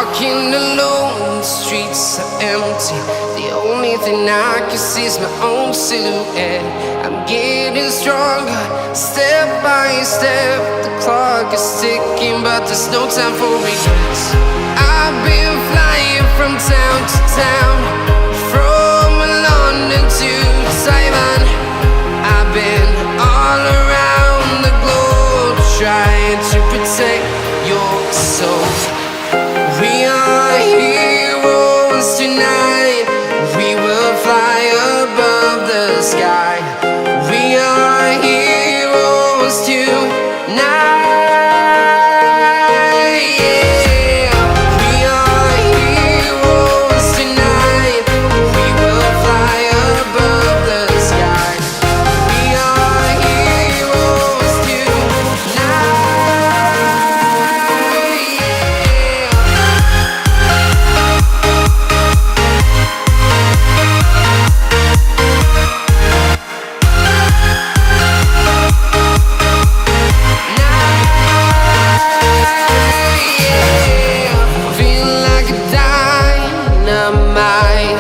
Walking alone, the streets are empty. The only thing I can see is my own silhouette. I'm getting stronger, step by step. The clock is ticking, but there's no time for regrets. I've been flying from town to town, from London to Taiwan. I've been all around the globe, trying to protect your soul. We are heroes tonight. We will fly above the sky. We are heroes tonight. Yeah. We are heroes tonight. We will fly above the sky. We are heroes tonight. Feeling like a dynamite,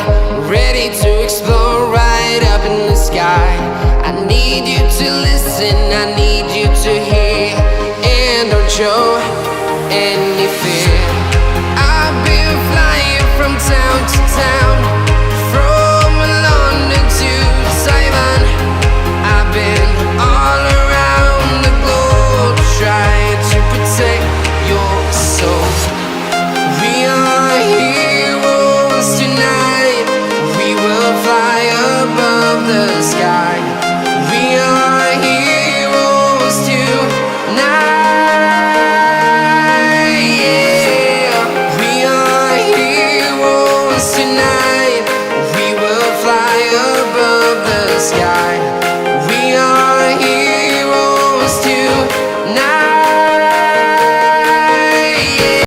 ready to explode right up in the sky. I need you to listen, I need you to hear, and don't show any fear. I've been flying from town to town, from London to Taiwan. I've been all around the globe, trying to protect your soul. We are heroes tonight. We will fly above the sky. We are heroes tonight. Yeah. We are heroes tonight.